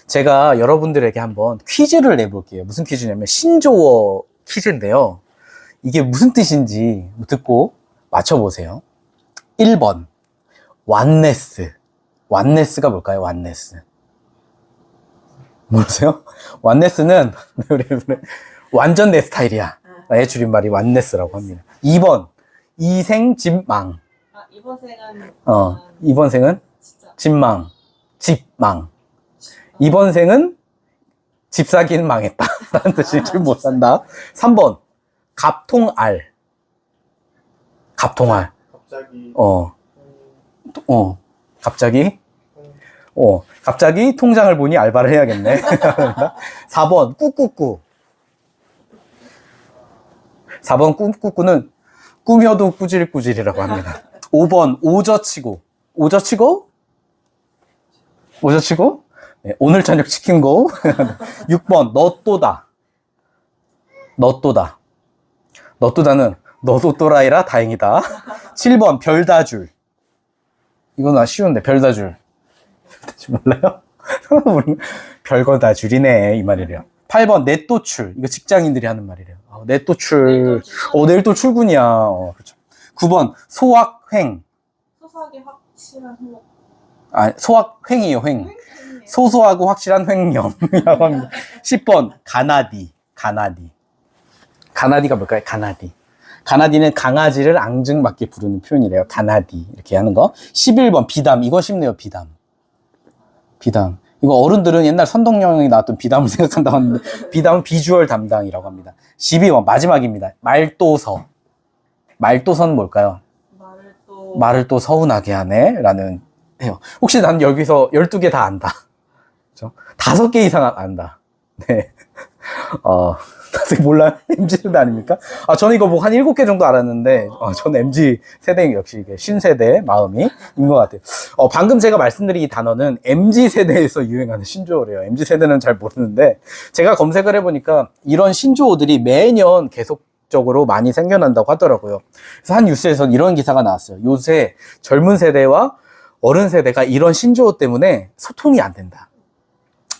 제가 여러분들에게 한번 퀴즈를 내볼게요. 무슨 퀴즈냐면 신조어 퀴즈인데요. 이게 무슨 뜻인지 듣고 맞춰보세요. 1번 완네스. 완네스가 뭘까요? 완네스. 모르세요? 완네스는 완전 내 스타일이야. 나의 줄임말이 완네스라고 합니다. 2번 이생집망. 이번 생은 이번 생은 진짜 집망. 집망. 이번 생은 집 사기는 망했다. 라는 뜻인지 못 산다. 3번 갑통알. 갑통알. 갑자기 갑자기 통장을 보니 알바를 해야겠네. 4번 꾸꾸꾸. 4번 꾸꾸꾸는 꾸며도 꾸질꾸질이라고 합니다. 5번 오저치고. 오저치고? 오저치고? 네, 오늘 저녁 치킨고. 6번 너또다. 너또다. 너또다는 너도 또라이라 다행이다. 7번 별다줄. 이건 쉬운데 별다줄. 몰라요? 별거 다 줄이네 이 말이래요. 8번 내또출. 이거 직장인들이 하는 말이래요. 내또출. 내일 또 출근이야. 그렇죠. 9번 소확횡. 소소하게 확실한 행복. 소확횡이에요. 횡. 소소하고 확실한 횡령이라고 합니다. 10번 가나디. 가나디가 뭘까요? 가나디는 강아지를 앙증맞게 부르는 표현이래요. 가나디 이렇게 하는 거. 11번 비담. 이거 쉽네요. 비담. 이거 어른들은 옛날 선덕여왕이 나왔던 비담을 생각한다고 하는데 비담은 비주얼 담당이라고 합니다. 12번 마지막입니다. 말도서. 말도서는 뭘까요? 말을 또 서운하게 하네 라는 해요. 혹시 난 여기서 12개 다 안다. 그렇죠? 5개 이상 안다. 네. 5개 몰라요? MZ세대 아닙니까? 저는 이거 뭐 한 7개 정도 알았는데, 저는 MZ세대 역시 신세대 마음이 인 것 같아요. 방금 제가 말씀드린 이 단어는 MZ세대에서 유행하는 신조어래요. MZ세대는 잘 모르는데, 제가 검색을 해보니까 이런 신조어들이 매년 계속적으로 많이 생겨난다고 하더라고요. 그래서 한 뉴스에서는 이런 기사가 나왔어요. 요새 젊은 세대와 어른 세대가 이런 신조어 때문에 소통이 안 된다.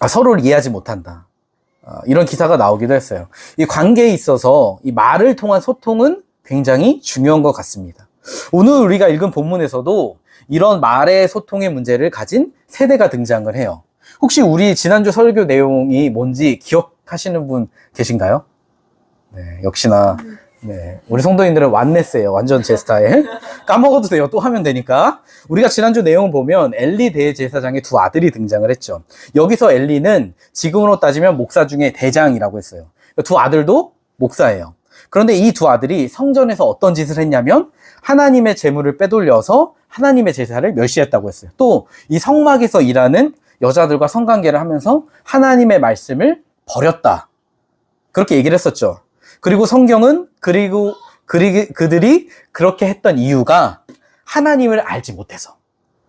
서로를 이해하지 못한다. 이런 기사가 나오기도 했어요. 이 관계에 있어서 이 말을 통한 소통은 굉장히 중요한 것 같습니다. 오늘 우리가 읽은 본문에서도 이런 말의 소통의 문제를 가진 세대가 등장을 해요. 혹시 우리 지난주 설교 내용이 뭔지 기억하시는 분 계신가요? 네, 역시나 네, 우리 성도님들은 완네스예요. 완전 제 스타일. 까먹어도 돼요. 또 하면 되니까. 우리가 지난주 내용을 보면 엘리 대제사장의 두 아들이 등장을 했죠. 여기서 엘리는 지금으로 따지면 목사 중에 대장이라고 했어요. 두 아들도 목사예요. 그런데 이 두 아들이 성전에서 어떤 짓을 했냐면 하나님의 재물을 빼돌려서 하나님의 제사를 멸시했다고 했어요. 또 이 성막에서 일하는 여자들과 성관계를 하면서 하나님의 말씀을 버렸다. 그렇게 얘기를 했었죠. 그리고 성경은 그들이 그렇게 했던 이유가 하나님을 알지 못해서,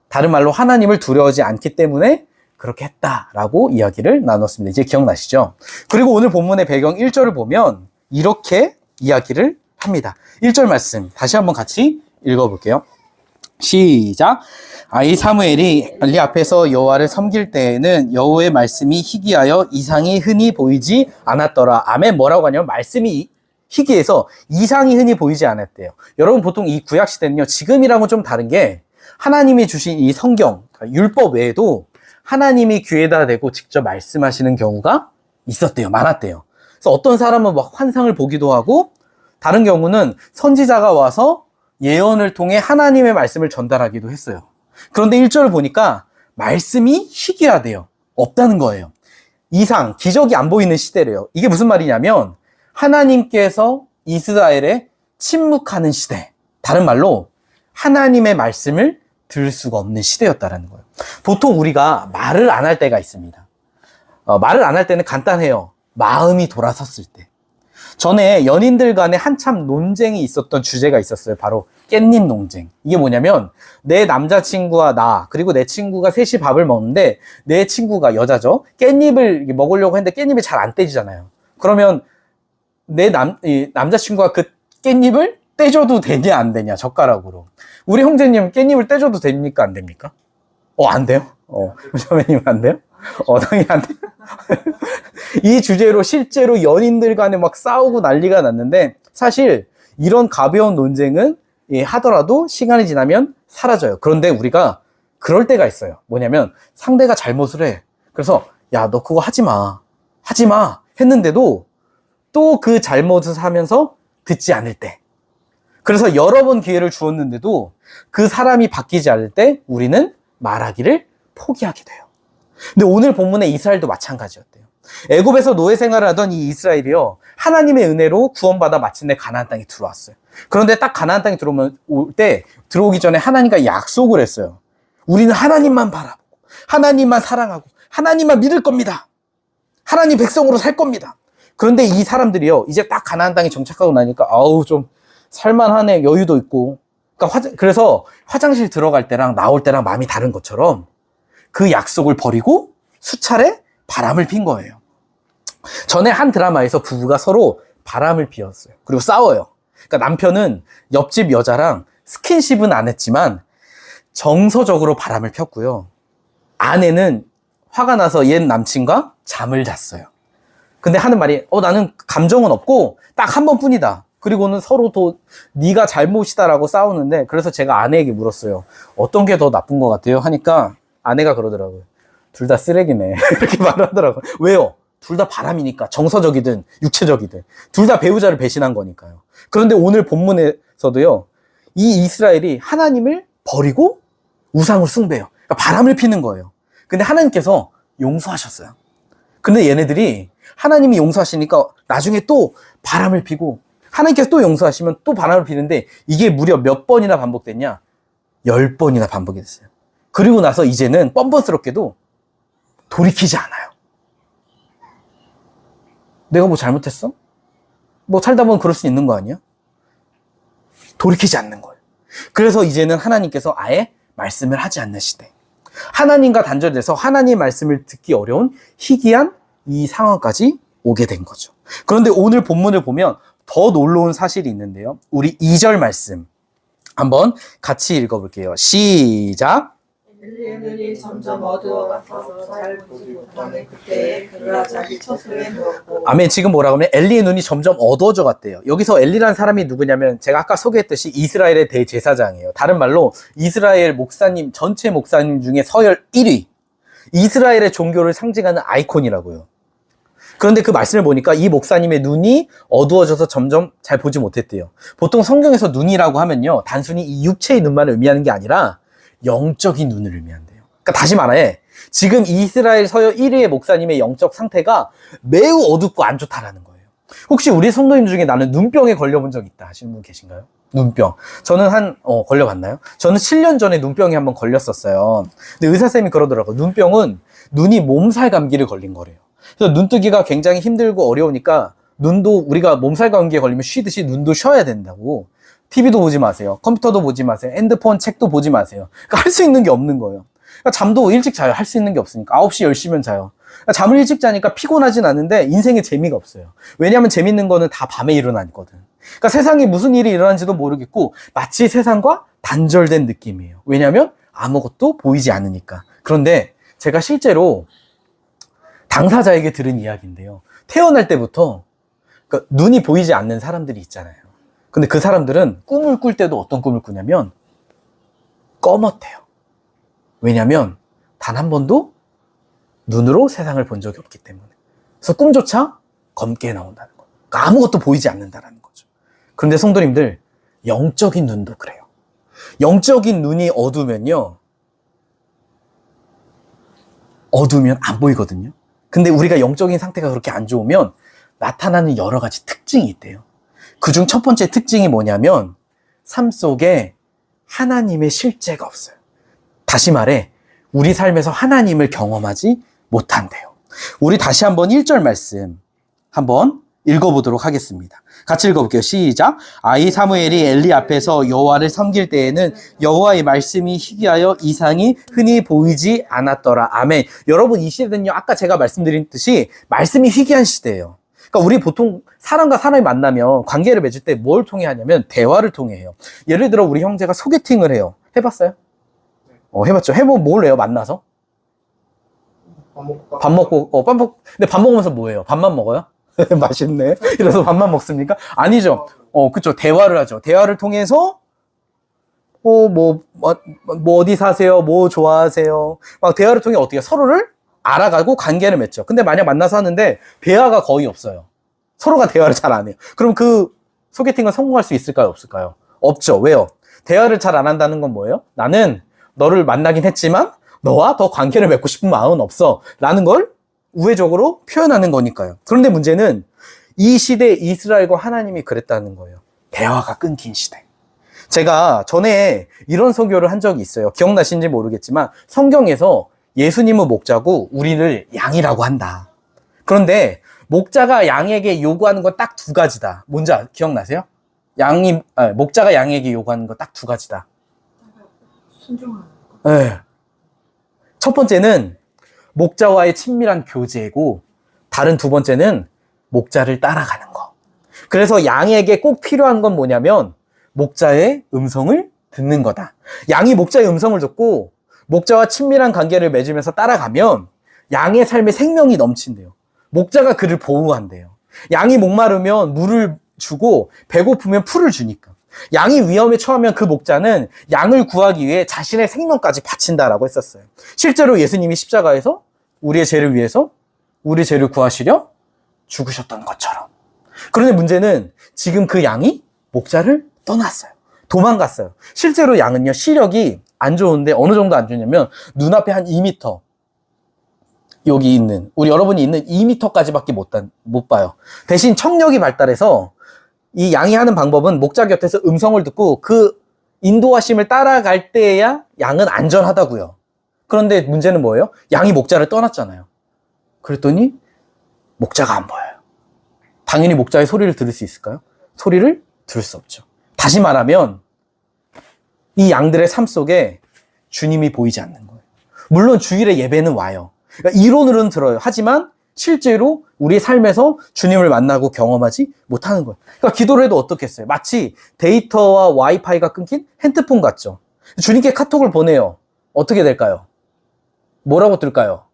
다른 말로 하나님을 두려워하지 않기 때문에 그렇게 했다라고 이야기를 나눴습니다. 이제 기억나시죠? 그리고 오늘 본문의 배경 1절을 보면 이렇게 이야기를 합니다. 1절 말씀 다시 한번 같이 읽어볼게요. 시작. 이 사무엘이 엘리 앞에서 여호와를 섬길 때에는 여호와의 말씀이 희귀하여 이상이 흔히 보이지 않았더라. 아멘. 뭐라고 하냐면 말씀이 희귀해서 이상이 흔히 보이지 않았대요. 여러분 보통 이 구약 시대는요, 지금이랑은 좀 다른 게 하나님이 주신 이 성경, 율법 외에도 하나님이 귀에다 대고 직접 말씀하시는 경우가 있었대요. 많았대요. 그래서 어떤 사람은 막 환상을 보기도 하고, 다른 경우는 선지자가 와서 예언을 통해 하나님의 말씀을 전달하기도 했어요. 그런데 1절을 보니까 말씀이 희귀하대요. 없다는 거예요. 이상, 기적이 안 보이는 시대래요. 이게 무슨 말이냐면 하나님께서 이스라엘에 침묵하는 시대. 다른 말로 하나님의 말씀을 들을 수가 없는 시대였다는 거예요. 보통 우리가 말을 안 할 때가 있습니다. 말을 안 할 때는 간단해요. 마음이 돌아섰을 때. 전에 연인들 간에 한참 논쟁이 있었던 주제가 있었어요. 바로 깻잎 논쟁. 이게 뭐냐면 내 남자친구와 나 그리고 내 친구가 셋이 밥을 먹는데 내 친구가 여자죠. 깻잎을 먹으려고 했는데 깻잎이 잘 안 떼지잖아요. 그러면 내 남자친구가 그 깻잎을 떼줘도 되냐 안 되냐 젓가락으로. 우리 형제님 깻잎을 떼줘도 됩니까 안 됩니까? 안 돼요? 선배님 안 돼요? 당연히 안 돼. 이 주제로 실제로 연인들 간에 막 싸우고 난리가 났는데, 사실 이런 가벼운 논쟁은 하더라도 시간이 지나면 사라져요. 그런데 우리가 그럴 때가 있어요. 뭐냐면 상대가 잘못을 해. 그래서 야, 너 그거 하지 마. 하지 마. 했는데도 또 그 잘못을 하면서 듣지 않을 때. 그래서 여러 번 기회를 주었는데도 그 사람이 바뀌지 않을 때 우리는 말하기를 포기하게 돼요. 근데 오늘 본문의 이스라엘도 마찬가지였대요. 애굽에서 노예 생활을 하던 이 이스라엘이요, 하나님의 은혜로 구원받아 마침내 가나안 땅에 들어왔어요. 그런데 딱 가나안 땅에 들어오기 전에 하나님과 약속을 했어요. 우리는 하나님만 바라보고 하나님만 사랑하고 하나님만 믿을 겁니다. 하나님 백성으로 살 겁니다. 그런데 이 사람들이요, 이제 딱 가나안 땅에 정착하고 나니까 아우 좀 살만하네, 여유도 있고. 그러니까 그래서 화장실 들어갈 때랑 나올 때랑 마음이 다른 것처럼 그 약속을 버리고 수차례 바람을 핀 거예요. 전에 한 드라마에서 부부가 서로 바람을 피웠어요. 그리고 싸워요. 그러니까 남편은 옆집 여자랑 스킨십은 안 했지만 정서적으로 바람을 폈고요. 아내는 화가 나서 옛 남친과 잠을 잤어요. 근데 하는 말이 나는 감정은 없고 딱 한 번뿐이다. 그리고는 서로 또 네가 잘못이다라고 싸우는데, 그래서 제가 아내에게 물었어요. 어떤 게 더 나쁜 것 같아요? 하니까 아내가 그러더라고요. 둘 다 쓰레기네. 이렇게 말하더라고요. 왜요? 둘 다 바람이니까. 정서적이든 육체적이든 둘 다 배우자를 배신한 거니까요. 그런데 오늘 본문에서도요, 이 이스라엘이 하나님을 버리고 우상을 숭배해요. 그러니까 바람을 피는 거예요. 근데 하나님께서 용서하셨어요. 근데 얘네들이 하나님이 용서하시니까 나중에 또 바람을 피고, 하나님께서 또 용서하시면 또 바람을 피는데, 이게 무려 몇 번이나 반복됐냐? 10번이나 반복이 됐어요. 그리고 나서 이제는 뻔뻔스럽게도 돌이키지 않아요. 내가 뭐 잘못했어? 뭐 살다 보면 그럴 수 있는 거 아니야? 돌이키지 않는 거예요. 그래서 이제는 하나님께서 아예 말씀을 하지 않는 시대. 하나님과 단절돼서 하나님의 말씀을 듣기 어려운 희귀한 이 상황까지 오게 된 거죠. 그런데 오늘 본문을 보면 더 놀라운 사실이 있는데요. 우리 2절 말씀 한번 같이 읽어볼게요. 시작. 엘리의 눈이 점점 어두워가서 잘 보지 못하는 그때에 그가 자기 처소에 누웠고. 아멘. 지금 뭐라고 하면 엘리의 눈이 점점 어두워져 갔대요. 여기서 엘리란 사람이 누구냐면 제가 아까 소개했듯이 이스라엘의 대제사장이에요. 다른 말로 이스라엘 목사님, 전체 목사님 중에 서열 1위. 이스라엘의 종교를 상징하는 아이콘이라고요. 그런데 그 말씀을 보니까 이 목사님의 눈이 어두워져서 점점 잘 보지 못했대요. 보통 성경에서 눈이라고 하면요, 단순히 이 육체의 눈만을 의미하는 게 아니라 영적인 눈을 의미한대요. 그러니까 다시 말해, 지금 이스라엘 서열 1위의 목사님의 영적 상태가 매우 어둡고 안 좋다라는 거예요. 혹시 우리 성도님 중에 나는 눈병에 걸려본 적 있다 하시는 분 계신가요? 눈병. 저는 걸려봤나요? 저는 7년 전에 눈병에 한번 걸렸었어요. 근데 의사쌤이 그러더라고요. 눈병은 눈이 몸살 감기를 걸린 거래요. 그래서 눈뜨기가 굉장히 힘들고 어려우니까 눈도, 우리가 몸살 감기에 걸리면 쉬듯이 눈도 쉬어야 된다고. TV도 보지 마세요. 컴퓨터도 보지 마세요. 핸드폰, 책도 보지 마세요. 그러니까 할 수 있는 게 없는 거예요. 그러니까 잠도 일찍 자요. 할 수 있는 게 없으니까. 9시, 10시면 자요. 그러니까 잠을 일찍 자니까 피곤하진 않은데 인생에 재미가 없어요. 왜냐하면 재밌는 거는 다 밤에 일어나거든. 그러니까 세상에 무슨 일이 일어나는지도 모르겠고 마치 세상과 단절된 느낌이에요. 왜냐하면 아무것도 보이지 않으니까. 그런데 제가 실제로 당사자에게 들은 이야기인데요. 태어날 때부터 그러니까 눈이 보이지 않는 사람들이 있잖아요. 근데 그 사람들은 꿈을 꿀 때도 어떤 꿈을 꾸냐면 꺼멓대요. 왜냐면 단 한 번도 눈으로 세상을 본 적이 없기 때문에. 그래서 꿈조차 검게 나온다는 거예요. 그러니까 아무것도 보이지 않는다는 거죠. 그런데 성도님들, 영적인 눈도 그래요. 영적인 눈이 어두우면요, 어두우면 안 보이거든요. 근데 우리가 영적인 상태가 그렇게 안 좋으면 나타나는 여러 가지 특징이 있대요. 그중 첫 번째 특징이 뭐냐면 삶 속에 하나님의 실제가 없어요. 다시 말해, 우리 삶에서 하나님을 경험하지 못한대요. 우리 다시 한번 1절 말씀 한번 읽어보도록 하겠습니다. 같이 읽어볼게요. 시작. 아이 사무엘이 엘리 앞에서 여호와를 섬길 때에는 여호와의 말씀이 희귀하여 이상이 흔히 보이지 않았더라. 아멘. 여러분, 이 시대는요, 아까 제가 말씀드린 듯이 말씀이 희귀한 시대예요. 그러니까 우리 보통 사람과 사람이 만나면 관계를 맺을 때 뭘 통해 하냐면 대화를 통해 해요. 예를 들어 우리 형제가 소개팅을 해요. 해봤어요? 해봤죠. 해보면 뭘 해요? 만나서? 근데 밥 먹으면서 뭐해요? 밥만 먹어요? 맛있네. 이래서 밥만 먹습니까? 아니죠. 그쵸. 대화를 하죠. 대화를 통해서, 뭐 어디 사세요? 뭐 좋아하세요? 막 대화를 통해 어떻게 서로를 알아가고 관계를 맺죠. 근데 만약 만나서 하는데 대화가 거의 없어요. 서로가 대화를 잘 안 해요. 그럼 그 소개팅은 성공할 수 있을까요? 없을까요? 없죠. 왜요? 대화를 잘 안 한다는 건 뭐예요? 나는 너를 만나긴 했지만 너와 더 관계를 맺고 싶은 마음은 없어. 라는 걸 우회적으로 표현하는 거니까요. 그런데 문제는 이 시대 이스라엘과 하나님이 그랬다는 거예요. 대화가 끊긴 시대. 제가 전에 이런 설교를 한 적이 있어요. 기억나시는지 모르겠지만 성경에서 예수님은 목자고 우리를 양이라고 한다. 그런데 목자가 양에게 요구하는 건 딱 두 가지다. 뭔지 기억나세요? 목자가 양에게 요구하는 건 딱 두 가지다. 순종하는 네. 첫 번째는 목자와의 친밀한 교제고 다른 두 번째는 목자를 따라가는 거. 그래서 양에게 꼭 필요한 건 뭐냐면 목자의 음성을 듣는 거다. 양이 목자의 음성을 듣고 목자와 친밀한 관계를 맺으면서 따라가면 양의 삶에 생명이 넘친대요. 목자가 그를 보호한대요. 양이 목마르면 물을 주고 배고프면 풀을 주니까. 양이 위험에 처하면 그 목자는 양을 구하기 위해 자신의 생명까지 바친다라고 했었어요. 실제로 예수님이 십자가에서 우리의 죄를 위해서 우리 죄를 구하시려 죽으셨던 것처럼. 그런데 문제는 지금 그 양이 목자를 떠났어요. 도망갔어요. 실제로 양은요, 시력이 안 좋은데 어느 정도 안 좋냐면 눈앞에 한 2m, 여기 있는, 우리 여러분이 있는 2m까지밖에 못 봐요. 대신 청력이 발달해서 이 양이 하는 방법은 목자 곁에서 음성을 듣고 그 인도하심을 따라갈 때야 양은 안전하다고요. 그런데 문제는 뭐예요? 양이 목자를 떠났잖아요. 그랬더니 목자가 안 보여요. 당연히 목자의 소리를 들을 수 있을까요? 소리를 들을 수 없죠. 다시 말하면 이 양들의 삶 속에 주님이 보이지 않는 거예요. 물론 주일에 예배는 와요. 그러니까 이론으로는 들어요. 하지만 실제로 우리의 삶에서 주님을 만나고 경험하지 못하는 거예요. 그러니까 기도를 해도 어떻겠어요? 마치 데이터와 와이파이가 끊긴 핸드폰 같죠. 주님께 카톡을 보내요. 어떻게 될까요? 뭐라고 뜰까요?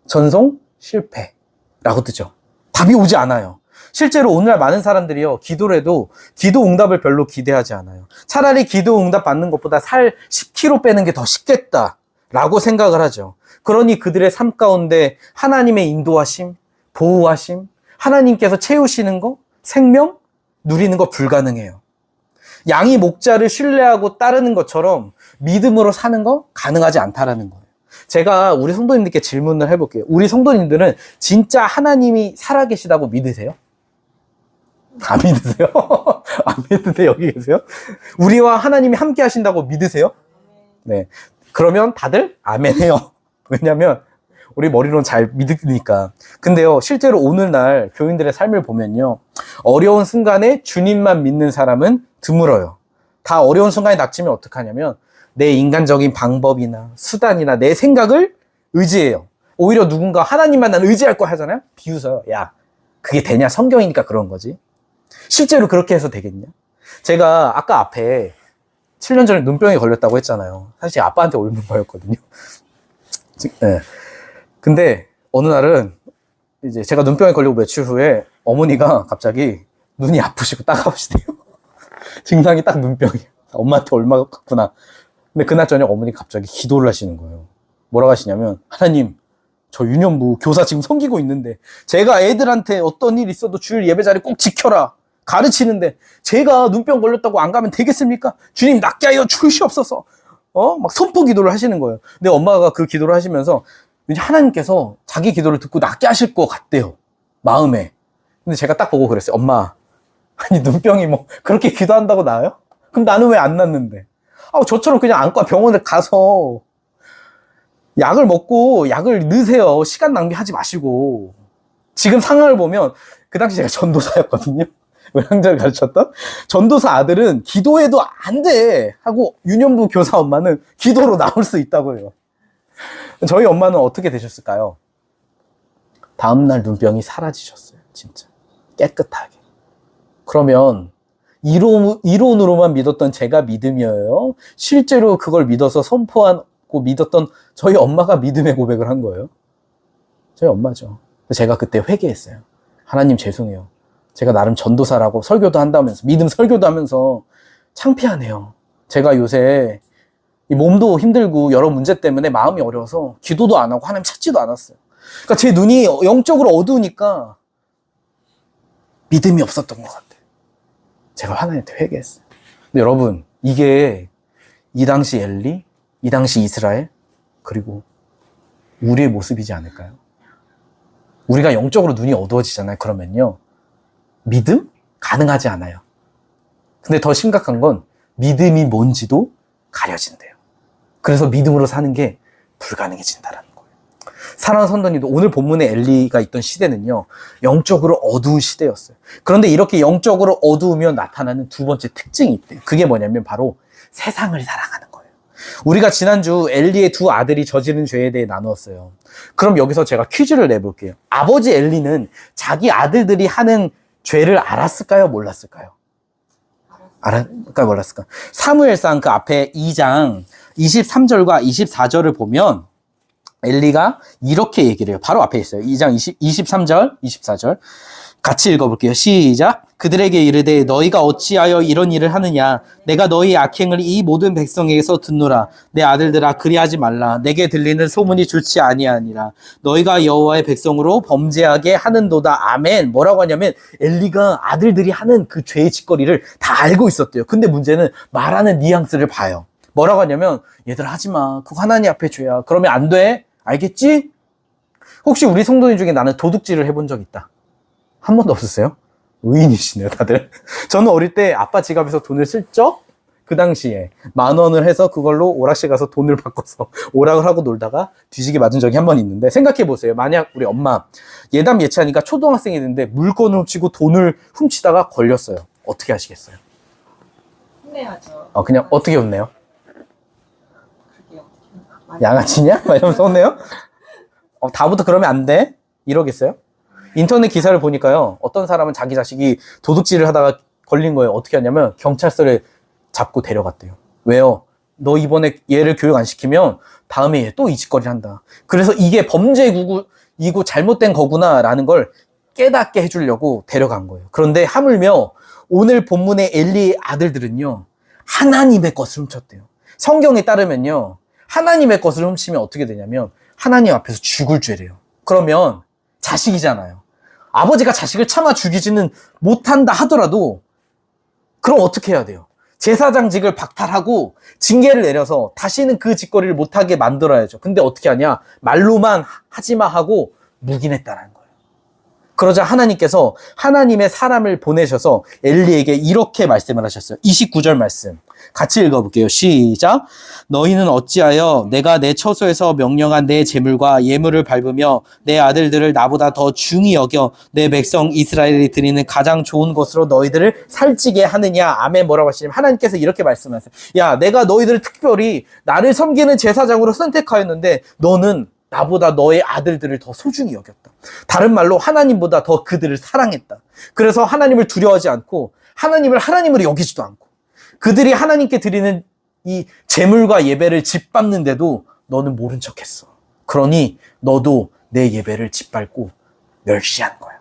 전송 실패라고 뜨죠. 답이 오지 않아요. 실제로 오늘날 많은 사람들이요, 기도를 해도 기도 응답을 별로 기대하지 않아요. 차라리 기도 응답 받는 것보다 살 10kg 빼는 게 더 쉽겠다라고 생각을 하죠. 그러니 그들의 삶 가운데 하나님의 인도하심, 보호하심, 하나님께서 채우시는 거, 생명, 누리는 거 불가능해요. 양이 목자를 신뢰하고 따르는 것처럼 믿음으로 사는 거 가능하지 않다라는 거예요. 제가 우리 성도님들께 질문을 해볼게요. 우리 성도님들은 진짜 하나님이 살아계시다고 믿으세요? 안 믿으세요? 안 믿는데 여기 계세요? 우리와 하나님이 함께 하신다고 믿으세요? 네. 그러면 다들 아멘해요. 왜냐면 우리 머리로는 잘 믿으니까. 근데요, 실제로 오늘날 교인들의 삶을 보면요, 어려운 순간에 주님만 믿는 사람은 드물어요. 다 어려운 순간에 닥치면 어떡하냐면 내 인간적인 방법이나 수단이나 내 생각을 의지해요. 오히려 누군가 하나님만 난 의지할 거 하잖아요. 비웃어요. 야, 그게 되냐? 성경이니까 그런 거지. 실제로 그렇게 해서 되겠냐? 제가 아까 앞에 7년 전에 눈병에 걸렸다고 했잖아요. 사실 아빠한테 옮은 거였거든요. 네. 근데 어느 날은 이제 제가 눈병에 걸리고 며칠 후에 어머니가 갑자기 눈이 아프시고 따가우시대요. 증상이 딱 눈병이에요. 엄마한테 얼마 갔구나. 근데 그날 저녁 어머니가 갑자기 기도를 하시는 거예요. 뭐라고 하시냐면, 하나님, 저 유년부 교사 지금 섬기고 있는데 제가 애들한테 어떤 일 있어도 주일 예배 자리 꼭 지켜라 가르치는데 제가 눈병 걸렸다고 안 가면 되겠습니까? 주님 낫게 하여 주시옵소서. 막 선포 기도를 하시는 거예요. 근데 엄마가 그 기도를 하시면서 왠지 하나님께서 자기 기도를 듣고 낫게 하실 것 같대요, 마음에. 근데 제가 딱 보고 그랬어요. 엄마, 아니 눈병이 뭐 그렇게 기도한다고 나아요? 그럼 나는 왜 안 낫는데? 저처럼 그냥 안과 병원에 가서 약을 먹고 약을 넣으세요. 시간 낭비하지 마시고. 지금 상황을 보면 그 당시 제가 전도사였거든요. 외향전을 가르쳤던 전도사 아들은 기도해도 안 돼 하고 유년부 교사 엄마는 기도로 나올 수 있다고 해요. 저희 엄마는 어떻게 되셨을까요? 다음날 눈병이 사라지셨어요. 진짜 깨끗하게. 그러면 이론으로만 믿었던 제가 믿음이에요? 실제로 그걸 믿어서 선포하고 믿었던 저희 엄마가 믿음의 고백을 한 거예요? 저희 엄마죠. 제가 그때 회개했어요. 하나님 죄송해요. 제가 나름 전도사라고 설교도 한다면서, 믿음 설교도 하면서 창피하네요. 제가 요새 이 몸도 힘들고 여러 문제 때문에 마음이 어려워서 기도도 안 하고 하나님 찾지도 않았어요. 그러니까 제 눈이 영적으로 어두우니까 믿음이 없었던 것 같아요. 제가 하나님한테 회개했어요. 근데 여러분, 이게 이 당시 엘리, 이 당시 이스라엘, 그리고 우리의 모습이지 않을까요? 우리가 영적으로 눈이 어두워지잖아요. 그러면요, 믿음? 가능하지 않아요. 근데 더 심각한 건 믿음이 뭔지도 가려진대요. 그래서 믿음으로 사는 게 불가능해진다라는 거예요. 사랑하는 성도님도, 오늘 본문에 엘리가 있던 시대는요, 영적으로 어두운 시대였어요. 그런데 이렇게 영적으로 어두우면 나타나는 두 번째 특징이 있대요. 그게 뭐냐면 바로 세상을 사랑하는 거예요. 우리가 지난주 엘리의 두 아들이 저지른 죄에 대해 나누었어요. 그럼 여기서 제가 퀴즈를 내볼게요. 아버지 엘리는 자기 아들들이 하는 죄를 알았을까요? 몰랐을까요? 알았을까? 몰랐을까? 사무엘상 그 앞에 2장 23절과 24절을 보면 엘리가 이렇게 얘기를 해요. 바로 앞에 있어요. 2장 23절, 24절. 같이 읽어볼게요. 시작. 그들에게 이르되 너희가 어찌하여 이런 일을 하느냐? 내가 너희 악행을 이 모든 백성에게서 듣노라. 내 아들들아, 그리하지 말라. 내게 들리는 소문이 좋지 아니하니라. 너희가 여호와의 백성으로 범죄하게 하는도다. 아멘. 뭐라고 하냐면 엘리가 아들들이 하는 그 죄의 짓거리를 다 알고 있었대요. 근데 문제는 말하는 뉘앙스를 봐요. 뭐라고 하냐면 얘들아, 하지마. 그거 하나님 앞에 죄야. 그러면 안 돼. 알겠지? 혹시 우리 성도님 중에 나는 도둑질을 해본 적 있다, 한 번도 없었어요? 의인이시네요, 다들. 저는 어릴 때 아빠 지갑에서 돈을 슬쩍, 그 당시에 10,000원을 해서 그걸로 오락실 가서 돈을 바꿔서 오락을 하고 놀다가 뒤지게 맞은 적이 한 번 있는데, 생각해 보세요. 만약 우리 엄마 예담 예찬이가 초등학생이 됐는데 물건을 훔치고 돈을 훔치다가 걸렸어요. 어떻게 하시겠어요? 혼내야죠. 그냥 어떻게 혼내요? 그게 어떻게 양아치냐? 막 이러면서 혼내요? 다부터 그러면 안 돼? 이러겠어요? 인터넷 기사를 보니까요, 어떤 사람은 자기 자식이 도둑질을 하다가 걸린 거예요. 어떻게 하냐면 경찰서에 잡고 데려갔대요. 왜요? 너 이번에 얘를 교육 안 시키면 다음에 얘 또 이 짓거리를 한다. 그래서 이게 범죄이고 잘못된 거구나라는 걸 깨닫게 해주려고 데려간 거예요. 그런데 하물며 오늘 본문의 엘리의 아들들은요, 하나님의 것을 훔쳤대요. 성경에 따르면요, 하나님의 것을 훔치면 어떻게 되냐면 하나님 앞에서 죽을 죄래요. 그러면 자식이잖아요. 아버지가 자식을 차마 죽이지는 못한다 하더라도 그럼 어떻게 해야 돼요? 제사장직을 박탈하고 징계를 내려서 다시는 그 짓거리를 못하게 만들어야죠. 근데 어떻게 하냐? 말로만 하지마 하고 묵인했다는 거예요. 그러자 하나님께서 하나님의 사람을 보내셔서 엘리에게 이렇게 말씀을 하셨어요. 29절 말씀 같이 읽어볼게요. 시작. 너희는 어찌하여 내가 내 처소에서 명령한 내 제물과 예물을 밟으며 내 아들들을 나보다 더 중히 여겨 내 백성 이스라엘이 드리는 가장 좋은 것으로 너희들을 살찌게 하느냐? 아멘. 뭐라고 하시냐면 하나님께서 이렇게 말씀하세요. 야, 내가 너희들을 특별히 나를 섬기는 제사장으로 선택하였는데 너는 나보다 너의 아들들을 더 소중히 여겼다. 다른 말로 하나님보다 더 그들을 사랑했다. 그래서 하나님을 두려워하지 않고 하나님을 하나님으로 여기지도 않고 그들이 하나님께 드리는 이 제물과 예배를 짓밟는데도 너는 모른 척했어. 그러니 너도 내 예배를 짓밟고 멸시한 거야.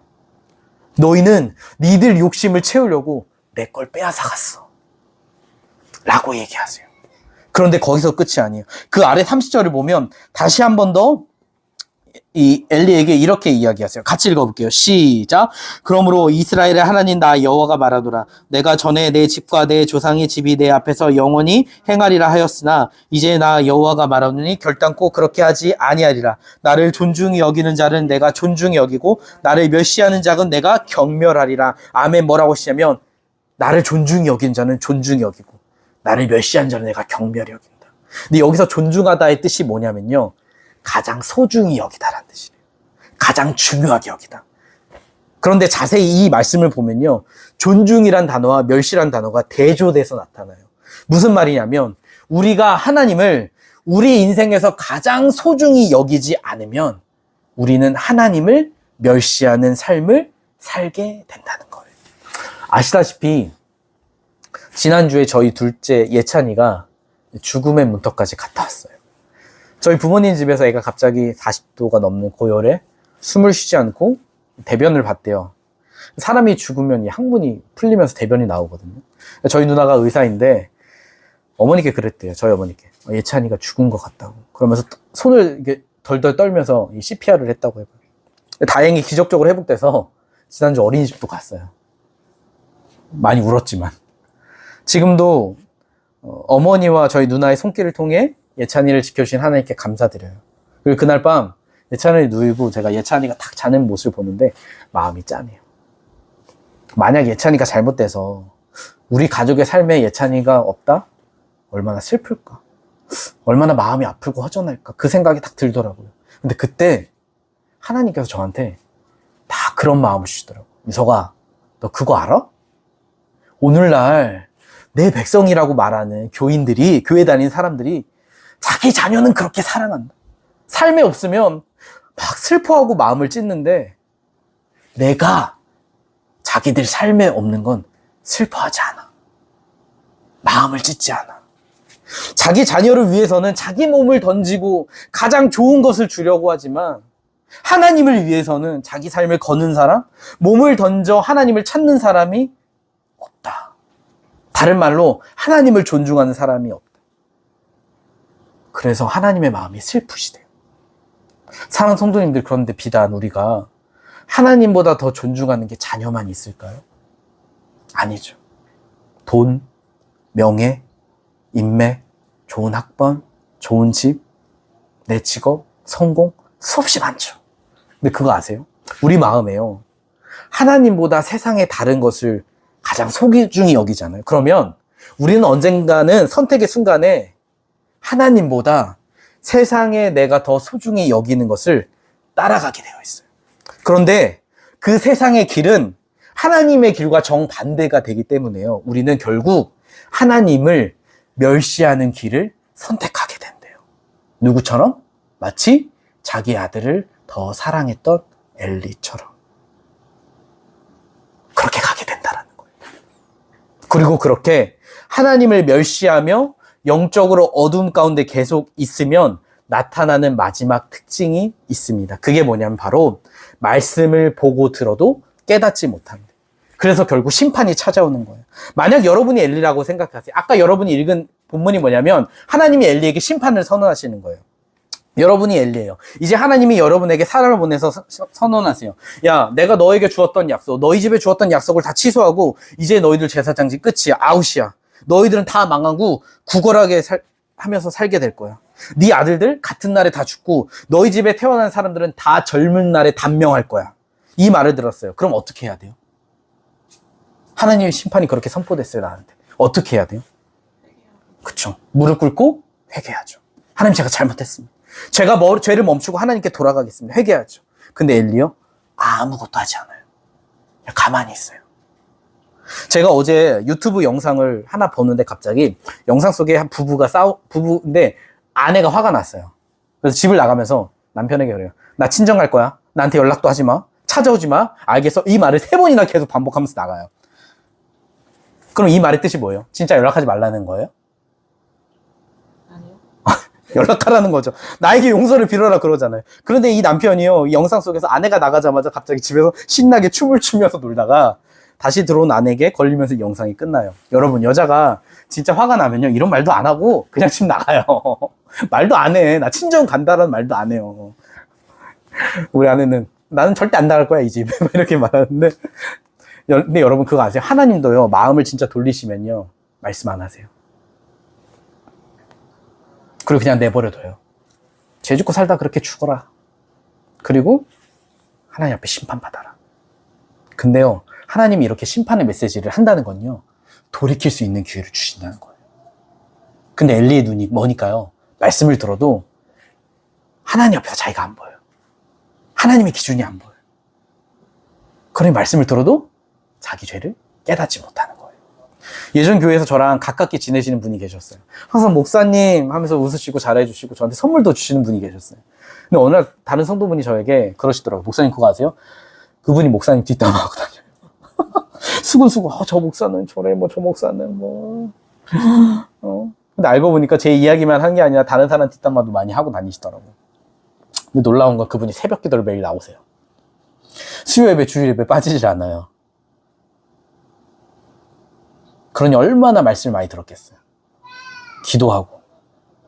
너희는 니들 욕심을 채우려고 내 걸 빼앗아갔어 라고 얘기하세요. 그런데 거기서 끝이 아니에요. 그 아래 30절을 보면 다시 한 번 더 이 엘리에게 이렇게 이야기하세요. 같이 읽어볼게요. 시작. 그러므로 이스라엘의 하나님 나 여호와가 말하노라. 내가 전에 내 집과 내 조상의 집이 내 앞에서 영원히 행하리라 하였으나 이제 나 여호와가 말하노니 결단코 그렇게 하지 아니하리라. 나를 존중히 여기는 자는 내가 존중히 여기고 나를 멸시하는 자는 내가 경멸하리라. 아멘. 뭐라고 하시냐면 나를 존중히 여기는 자는 존중히 여기고 나를 멸시한 자는 내가 경멸히 여긴다. 근데 여기서 존중하다의 뜻이 뭐냐면요, 가장 소중히 여기다라는 뜻이에요. 가장 중요하게 여기다. 그런데 자세히 이 말씀을 보면요, 존중이란 단어와 멸시란 단어가 대조돼서 나타나요. 무슨 말이냐면 우리가 하나님을 우리 인생에서 가장 소중히 여기지 않으면 우리는 하나님을 멸시하는 삶을 살게 된다는 거예요. 아시다시피 지난주에 저희 둘째 예찬이가 죽음의 문턱까지 갔다 왔어요. 저희 부모님 집에서 애가 갑자기 40도가 넘는 고열에 숨을 쉬지 않고 대변을 봤대요. 사람이 죽으면 이 항문이 풀리면서 대변이 나오거든요. 저희 누나가 의사인데 어머니께 그랬대요. 저희 어머니께. 예찬이가 죽은 것 같다고. 그러면서 손을 이렇게 덜덜 떨면서 이 CPR을 했다고 해요. 다행히 기적적으로 회복돼서 지난주 어린이집도 갔어요. 많이 울었지만. 지금도 어머니와 저희 누나의 손길을 통해 예찬이를 지켜주신 하나님께 감사드려요. 그리고 그날 밤 예찬이를 누이고 제가 예찬이가 딱 자는 모습을 보는데 마음이 짠해요. 만약 예찬이가 잘못돼서 우리 가족의 삶에 예찬이가 없다? 얼마나 슬플까? 얼마나 마음이 아프고 허전할까? 그 생각이 딱 들더라고요. 근데 그때 하나님께서 저한테 다 그런 마음을 주시더라고요. 미석아, 너 그거 알아? 오늘날 내 백성이라고 말하는 교인들이, 교회 다니는 사람들이 자기 자녀는 그렇게 사랑한다. 삶에 없으면 막 슬퍼하고 마음을 찢는데 내가 자기들 삶에 없는 건 슬퍼하지 않아. 마음을 찢지 않아. 자기 자녀를 위해서는 자기 몸을 던지고 가장 좋은 것을 주려고 하지만 하나님을 위해서는 자기 삶을 거는 사람, 몸을 던져 하나님을 찾는 사람이 없다. 다른 말로 하나님을 존중하는 사람이 없다. 그래서 하나님의 마음이 슬프시대요. 사랑하는 성도님들, 그런데 비단 우리가 하나님보다 더 존중하는 게 자녀만 있을까요? 아니죠. 돈, 명예, 인맥, 좋은 학번, 좋은 집, 내 직업, 성공, 수없이 많죠. 근데 그거 아세요? 우리 마음에요. 하나님보다 세상의 다른 것을 가장 소중히 여기잖아요. 그러면 우리는 언젠가는 선택의 순간에 하나님보다 세상에 내가 더 소중히 여기는 것을 따라가게 되어 있어요. 그런데 그 세상의 길은 하나님의 길과 정반대가 되기 때문에요. 우리는 결국 하나님을 멸시하는 길을 선택하게 된대요. 누구처럼? 마치 자기 아들을 더 사랑했던 엘리처럼. 그렇게 가게 된다는 거예요. 그리고 그렇게 하나님을 멸시하며 영적으로 어둠 가운데 계속 있으면 나타나는 마지막 특징이 있습니다. 그게 뭐냐면 바로 말씀을 보고 들어도 깨닫지 못합니다. 그래서 결국 심판이 찾아오는 거예요. 만약 여러분이 엘리라고 생각하세요. 아까 여러분이 읽은 본문이 뭐냐면 하나님이 엘리에게 심판을 선언하시는 거예요. 여러분이 엘리예요. 이제 하나님이 여러분에게 사람을 보내서 선언하세요. 야, 내가 너에게 주었던 약속, 너희 집에 주었던 약속을 다 취소하고 이제 너희들 제사장지 끝이야. 아웃이야. 너희들은 다 망하고 구걸하게 하면서 살게 될 거야. 네 아들들 같은 날에 다 죽고 너희 집에 태어난 사람들은 다 젊은 날에 단명할 거야. 이 말을 들었어요. 그럼 어떻게 해야 돼요? 하나님의 심판이 그렇게 선포됐어요, 나한테. 어떻게 해야 돼요? 그쵸. 무릎 꿇고 회개하죠. 하나님, 제가 잘못했습니다. 제가 죄를 멈추고 하나님께 돌아가겠습니다. 회개하죠. 근데 엘리요? 아무것도 하지 않아요. 그냥 가만히 있어요. 제가 어제 유튜브 영상을 하나 보는데 갑자기 영상 속에 한 부부인데 아내가 화가 났어요. 그래서 집을 나가면서 남편에게 그래요. 나 친정 갈 거야. 나한테 연락도 하지 마. 찾아오지 마. 알겠어? 이 말을 3번이나 계속 반복하면서 나가요. 그럼 이 말의 뜻이 뭐예요? 진짜 연락하지 말라는 거예요? 아니요. 연락하라는 거죠. 나에게 용서를 빌어라 그러잖아요. 그런데 이 남편이요, 이 영상 속에서 아내가 나가자마자 갑자기 집에서 신나게 춤을 추면서 놀다가 다시 들어온 아내에게 걸리면서 영상이 끝나요. 여러분, 여자가 진짜 화가 나면요, 이런 말도 안 하고 그냥 집 나가요. 말도 안 해. 나 친정 간다라는 말도 안 해요. 우리 아내는 나는 절대 안 나갈 거야, 이 집. 이렇게 말하는데. 근데 여러분, 그거 아세요? 하나님도요, 마음을 진짜 돌리시면요, 말씀 안 하세요. 그리고 그냥 내버려둬요. 죄 짓고 살다 그렇게 죽어라. 그리고 하나님 앞에 심판받아라. 근데요, 하나님이 이렇게 심판의 메시지를 한다는 건요, 돌이킬 수 있는 기회를 주신다는 거예요. 근데 엘리의 눈이 뭐니까요, 말씀을 들어도 하나님 앞에서 자기가 안 보여요. 하나님의 기준이 안 보여요. 그러니 말씀을 들어도 자기 죄를 깨닫지 못하는 거예요. 예전 교회에서 저랑 가깝게 지내시는 분이 계셨어요. 항상 목사님 하면서 웃으시고 잘해주시고 저한테 선물도 주시는 분이 계셨어요. 근데 어느 날 다른 성도분이 저에게 그러시더라고요. 목사님 그거 아세요? 그분이 목사님 뒷담화하고 다녀요. 수근수근 저 목사는 저래, 저 목사는 근데 알고 보니까 제 이야기만 한 게 아니라 다른 사람 뒷담화도 많이 하고 다니시더라고요. 근데 놀라운 건 그분이 새벽 기도를 매일 나오세요. 수요 예배, 주일 예배 빠지질 않아요. 그러니 얼마나 말씀을 많이 들었겠어요. 기도하고.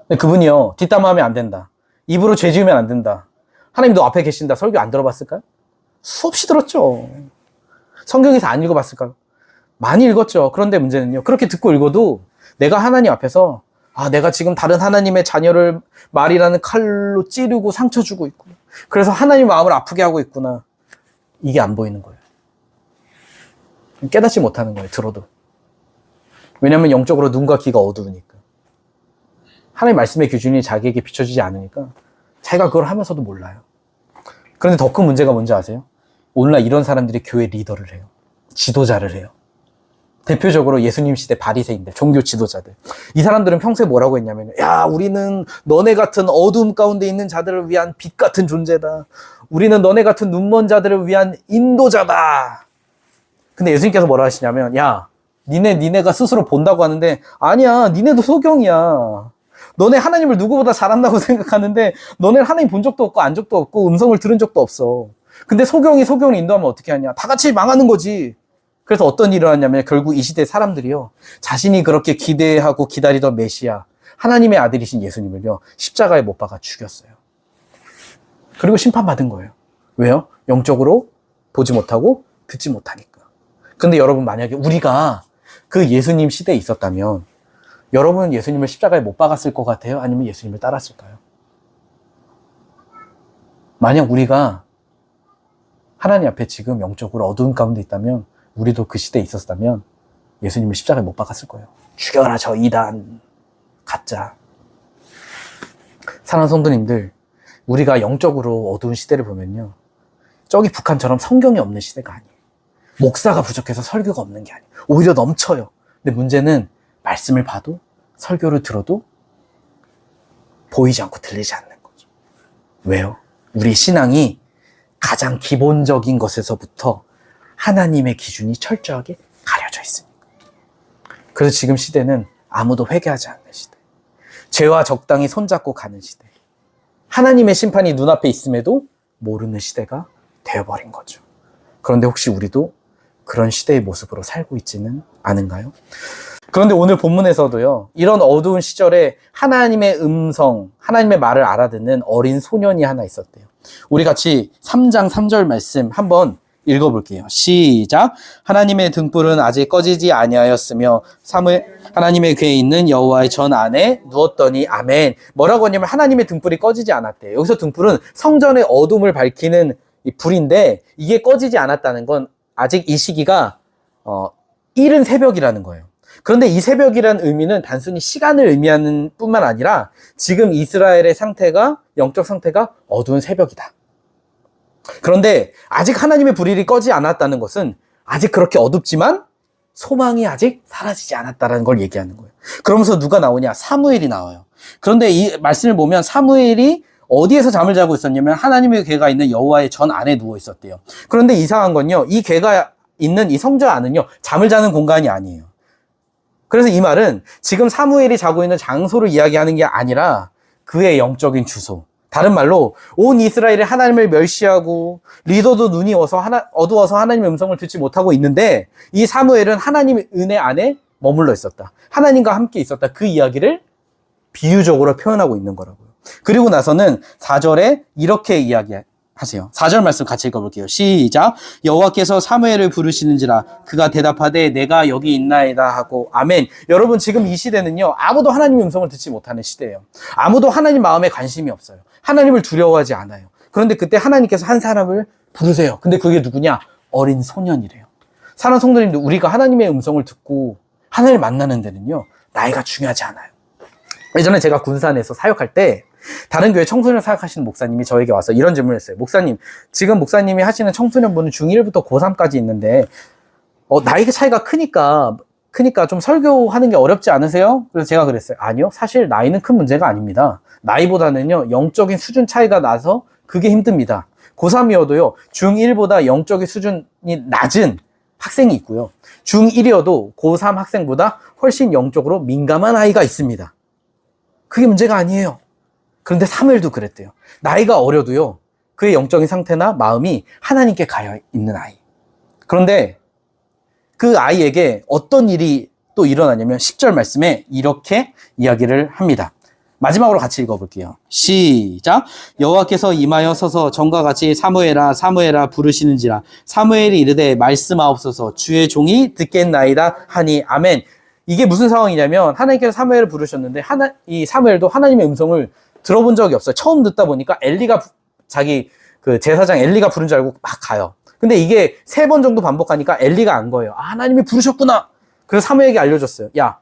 근데 그분이요, 뒷담화하면 안 된다. 입으로 죄 지으면 안 된다. 하나님 너 앞에 계신다. 설교 안 들어봤을까요? 수없이 들었죠. 성경에서 안 읽어봤을까요? 많이 읽었죠. 그런데 문제는요, 그렇게 듣고 읽어도 내가 하나님 앞에서 내가 지금 다른 하나님의 자녀를 말이라는 칼로 찌르고 상처 주고 있고, 그래서 하나님 마음을 아프게 하고 있구나. 이게 안 보이는 거예요. 깨닫지 못하는 거예요, 들어도. 왜냐하면 영적으로 눈과 귀가 어두우니까. 하나님 말씀의 기준이 자기에게 비춰지지 않으니까 자기가 그걸 하면서도 몰라요. 그런데 더 큰 문제가 뭔지 아세요? 오늘날 이런 사람들이 교회 리더를 해요. 지도자를 해요. 대표적으로 예수님 시대 바리새인들, 종교 지도자들. 이 사람들은 평소에 뭐라고 했냐면, 야, 우리는 너네 같은 어두움 가운데 있는 자들을 위한 빛 같은 존재다. 우리는 너네 같은 눈먼 자들을 위한 인도자다. 근데 예수님께서 뭐라 하시냐면, 야, 니네가 스스로 본다고 하는데, 아니야, 니네도 소경이야. 너네 하나님을 누구보다 잘한다고 생각하는데, 너네는 하나님 본 적도 없고, 안 적도 없고, 음성을 들은 적도 없어. 근데 소경이 소경을 인도하면 어떻게 하냐? 다 같이 망하는 거지. 그래서 어떤 일이 일어났냐면, 결국 이 시대 사람들이요, 자신이 그렇게 기대하고 기다리던 메시아, 하나님의 아들이신 예수님을요, 십자가에 못 박아 죽였어요. 그리고 심판받은 거예요. 왜요? 영적으로 보지 못하고 듣지 못하니까. 근데 여러분, 만약에 우리가 그 예수님 시대에 있었다면 여러분은 예수님을 십자가에 못 박았을 것 같아요? 아니면 예수님을 따랐을까요? 만약 우리가 하나님 앞에 지금 영적으로 어두운 가운데 있다면, 우리도 그 시대에 있었다면 예수님을 십자가에 못 박았을 거예요. 죽여라 저 이단 가짜. 사랑하는 성도님들, 우리가 영적으로 어두운 시대를 보면요, 저기 북한처럼 성경이 없는 시대가 아니에요. 목사가 부족해서 설교가 없는 게 아니에요. 오히려 넘쳐요. 근데 문제는 말씀을 봐도 설교를 들어도 보이지 않고 들리지 않는 거죠. 왜요? 우리 신앙이 가장 기본적인 것에서부터 하나님의 기준이 철저하게 가려져 있으니까. 그래서 지금 시대는 아무도 회개하지 않는 시대. 죄와 적당히 손잡고 가는 시대. 하나님의 심판이 눈앞에 있음에도 모르는 시대가 되어버린 거죠. 그런데 혹시 우리도 그런 시대의 모습으로 살고 있지는 않은가요? 그런데 오늘 본문에서도요, 이런 어두운 시절에 하나님의 음성, 하나님의 말을 알아듣는 어린 소년이 하나 있었대요. 우리 같이 3장 3절 말씀 한번 읽어볼게요. 시작. 하나님의 등불은 아직 꺼지지 아니하였으며 하나님의 궤에 있는 여호와의 전 안에 누웠더니 아멘. 뭐라고 하냐면 하나님의 등불이 꺼지지 않았대요. 여기서 등불은 성전의 어둠을 밝히는 이 불인데, 이게 꺼지지 않았다는 건 아직 이 시기가 이른 새벽이라는 거예요. 그런데 이 새벽이라는 의미는 단순히 시간을 의미하는 뿐만 아니라 지금 이스라엘의 상태가, 영적 상태가 어두운 새벽이다. 그런데 아직 하나님의 불이 꺼지지 않았다는 것은 아직 그렇게 어둡지만 소망이 아직 사라지지 않았다는 걸 얘기하는 거예요. 그러면서 누가 나오냐? 사무엘이 나와요. 그런데 이 말씀을 보면 사무엘이 어디에서 잠을 자고 있었냐면 하나님의 궤가 있는 여호와의 전 안에 누워 있었대요. 그런데 이상한 건요, 이 궤가 있는 이 성전 안은요, 잠을 자는 공간이 아니에요. 그래서 이 말은 지금 사무엘이 자고 있는 장소를 이야기하는 게 아니라 그의 영적인 주소. 다른 말로 온 이스라엘이 하나님을 멸시하고 리더도 눈이 어두워서 하나님의 음성을 듣지 못하고 있는데, 이 사무엘은 하나님의 은혜 안에 머물러 있었다. 하나님과 함께 있었다. 그 이야기를 비유적으로 표현하고 있는 거라고요. 그리고 나서는 4절에 이렇게 이야기하세요. 4절 말씀 같이 읽어볼게요. 시작. 여호와께서 사무엘을 부르시는지라 그가 대답하되 내가 여기 있나이다 하고 아멘. 여러분, 지금 이 시대는요, 아무도 하나님의 음성을 듣지 못하는 시대예요. 아무도 하나님 마음에 관심이 없어요. 하나님을 두려워하지 않아요. 그런데 그때 하나님께서 한 사람을 부르세요. 근데 그게 누구냐? 어린 소년이래요. 사랑하는 성도님들, 우리가 하나님의 음성을 듣고 하나님을 만나는 데는요, 나이가 중요하지 않아요. 예전에 제가 군산에서 사역할 때 다른 교회 청소년 사역하시는 목사님이 저에게 와서 이런 질문을 했어요. 목사님, 지금 목사님이 하시는 청소년분은 중1부터 고3까지 있는데 나이 차이가 크니까 좀 설교하는 게 어렵지 않으세요? 그래서 제가 그랬어요. 아니요, 사실 나이는 큰 문제가 아닙니다. 나이보다는요, 영적인 수준 차이가 나서 그게 힘듭니다. 고3이어도요, 중1보다 영적인 수준이 낮은 학생이 있고요, 중1이어도 고3 학생보다 훨씬 영적으로 민감한 아이가 있습니다. 그게 문제가 아니에요. 그런데 사무엘도 그랬대요. 나이가 어려도요, 그의 영적인 상태나 마음이 하나님께 가여 있는 아이. 그런데 그 아이에게 어떤 일이 또 일어나냐면 10절 말씀에 이렇게 이야기를 합니다. 마지막으로 같이 읽어볼게요. 시작. 여호와께서 임하여 서서 전과 같이 사무엘아 사무엘아 부르시는지라 사무엘이 이르되 말씀하옵소서 주의 종이 듣겠나이다 하니 아멘. 이게 무슨 상황이냐면 하나님께서 사무엘을 부르셨는데 이 사무엘도 하나님의 음성을 들어본 적이 없어요. 처음 듣다 보니까 엘리가 자기 그 제사장 엘리가 부른 줄 알고 막 가요. 근데 이게 3번 정도 반복하니까 엘리가 안 거예요. 아, 하나님이 부르셨구나. 그래서 사무엘에게 알려줬어요. 야,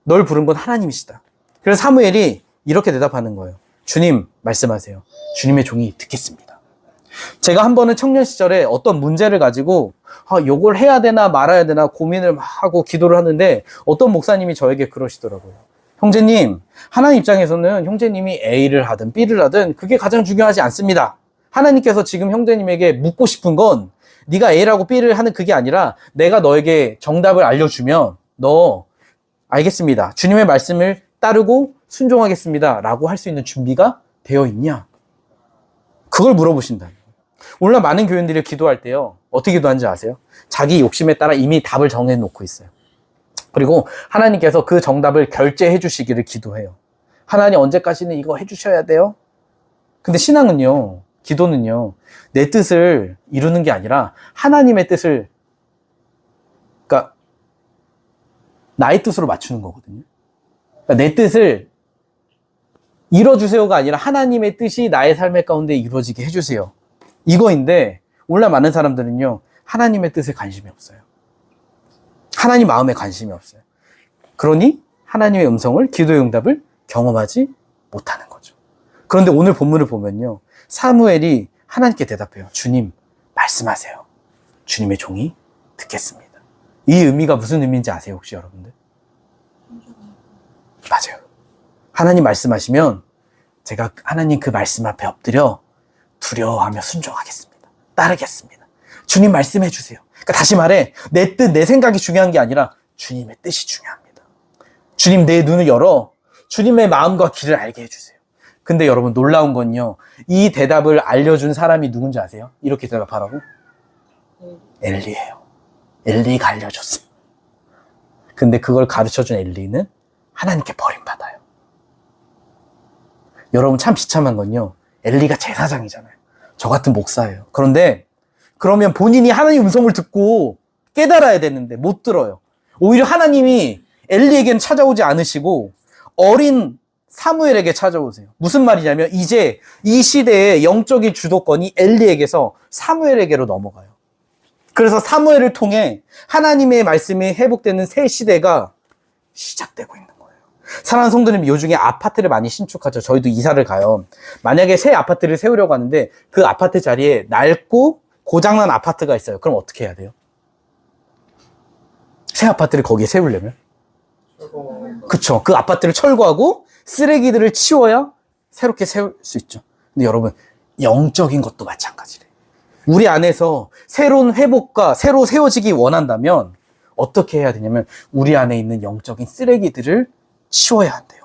널 부른 건 하나님이시다. 그래서 사무엘이 이렇게 대답하는 거예요. 주님, 말씀하세요. 주님의 종이 듣겠습니다. 제가 한 번은 청년 시절에 어떤 문제를 가지고 요걸 해야 되나 말아야 되나 고민을 막 하고 기도를 하는데 어떤 목사님이 저에게 그러시더라고요. 형제님, 하나님 입장에서는 형제님이 A를 하든 B를 하든 그게 가장 중요하지 않습니다. 하나님께서 지금 형제님에게 묻고 싶은 건 네가 A라고 B를 하는 그게 아니라 내가 너에게 정답을 알려주면 너 알겠습니다. 주님의 말씀을 따르고 순종하겠습니다. 라고 할 수 있는 준비가 되어 있냐? 그걸 물어보신다. 오늘날 많은 교인들이 기도할 때요. 어떻게 기도하는지 아세요? 자기 욕심에 따라 이미 답을 정해놓고 있어요. 그리고 하나님께서 그 정답을 결제해 주시기를 기도해요. 하나님 언제까지는 이거 해주셔야 돼요? 근데 신앙은요, 기도는요, 내 뜻을 이루는 게 아니라 하나님의 뜻을, 그러니까 나의 뜻으로 맞추는 거거든요. 그러니까 내 뜻을 이뤄주세요가 아니라 하나님의 뜻이 나의 삶의 가운데 이루어지게 해주세요. 이거인데 오늘날 많은 사람들은요, 하나님의 뜻에 관심이 없어요. 하나님 마음에 관심이 없어요. 그러니 하나님의 음성을, 기도의 응답을 경험하지 못하는 거죠. 그런데 오늘 본문을 보면요, 사무엘이 하나님께 대답해요. 주님, 말씀하세요. 주님의 종이 듣겠습니다. 이 의미가 무슨 의미인지 아세요, 혹시 여러분들? 맞아요. 하나님 말씀하시면 제가 하나님 그 말씀 앞에 엎드려 두려워하며 순종하겠습니다. 따르겠습니다. 주님 말씀해 주세요. 그러니까 다시 말해, 내 뜻, 내 생각이 중요한 게 아니라 주님의 뜻이 중요합니다. 주님 내 눈을 열어 주님의 마음과 길을 알게 해주세요. 근데 여러분 놀라운 건요, 이 대답을 알려준 사람이 누군지 아세요? 이렇게 대답하라고? 엘리예요. 엘리가 알려줬어요. 근데 그걸 가르쳐준 엘리는 하나님께 버림받아요. 여러분 참 비참한 건요, 엘리가 제사장이잖아요. 저 같은 목사예요. 그런데 그러면 본인이 하나님 음성을 듣고 깨달아야 되는데 못 들어요. 오히려 하나님이 엘리에게는 찾아오지 않으시고 어린 사무엘에게 찾아오세요. 무슨 말이냐면 이제 이 시대의 영적인 주도권이 엘리에게서 사무엘에게로 넘어가요. 그래서 사무엘을 통해 하나님의 말씀이 회복되는 새 시대가 시작되고 있는 거예요. 사랑하는 성도님, 요즘에 아파트를 많이 신축하죠. 저희도 이사를 가요. 만약에 새 아파트를 세우려고 하는데 그 아파트 자리에 낡고 고장난 아파트가 있어요. 그럼 어떻게 해야 돼요? 새 아파트를 거기에 세우려면? 그쵸. 그 아파트를 철거하고 쓰레기들을 치워야 새롭게 세울 수 있죠. 근데 여러분, 영적인 것도 마찬가지래요. 우리 안에서 새로운 회복과 새로 세워지기 원한다면 어떻게 해야 되냐면 우리 안에 있는 영적인 쓰레기들을 치워야 한대요.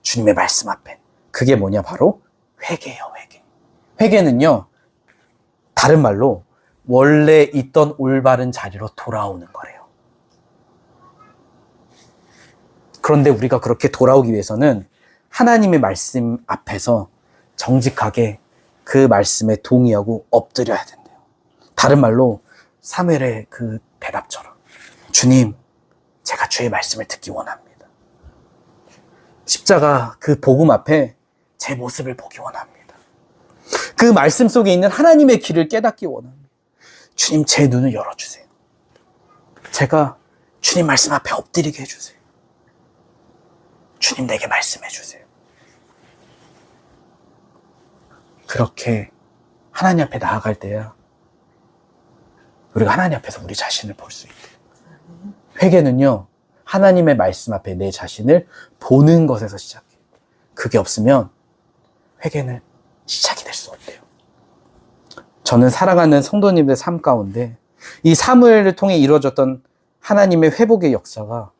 주님의 말씀 앞에. 그게 뭐냐? 바로 회개예요, 회개. 회개는요, 다른 말로 원래 있던 올바른 자리로 돌아오는 거래요. 그런데 우리가 그렇게 돌아오기 위해서는 하나님의 말씀 앞에서 정직하게 그 말씀에 동의하고 엎드려야 된대요. 다른 말로 사무엘의 그 대답처럼, 주님, 제가 주의 말씀을 듣기 원합니다. 십자가 그 복음 앞에 제 모습을 보기 원합니다. 그 말씀 속에 있는 하나님의 길을 깨닫기 원합니다. 주님, 제 눈을 열어주세요. 제가 주님 말씀 앞에 엎드리게 해주세요. 주님, 내게 말씀해 주세요. 그렇게 하나님 앞에 나아갈 때야 우리가 하나님 앞에서 우리 자신을 볼 수 있대요. 회개는요, 하나님의 말씀 앞에 내 자신을 보는 것에서 시작해요. 그게 없으면 회개는 시작이 될 수 없대요. 저는 사랑하는 성도님들 삶 가운데 이 사무엘을 통해 이루어졌던 하나님의 회복의 역사가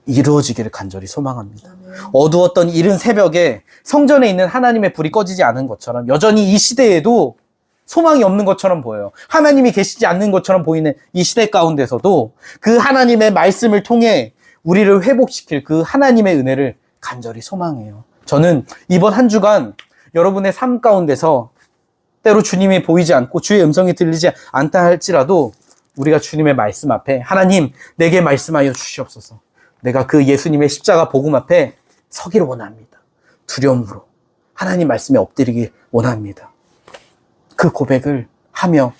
이루어지기를 간절히 소망합니다. 어두웠던 이른 새벽에 성전에 있는 하나님의 불이 꺼지지 않은 것처럼 여전히 이 시대에도 소망이 없는 것처럼 보여요. 하나님이 계시지 않는 것처럼 보이는 이 시대 가운데서도 그 하나님의 말씀을 통해 우리를 회복시킬 그 하나님의 은혜를 간절히 소망해요. 저는 이번 한 주간 여러분의 삶 가운데서 때로 주님이 보이지 않고 주의 음성이 들리지 않다 할지라도 우리가 주님의 말씀 앞에 하나님 내게 말씀하여 주시옵소서. 내가 그 예수님의 십자가 복음 앞에 서기를 원합니다. 두려움으로 하나님 말씀에 엎드리기 원합니다. 그 고백을 하며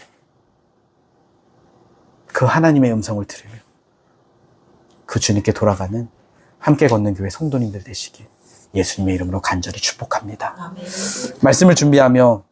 그 하나님의 음성을 들으며 그 주님께 돌아가는 함께 걷는 교회 성도님들 되시길 예수님의 이름으로 간절히 축복합니다. 아멘. 말씀을 준비하며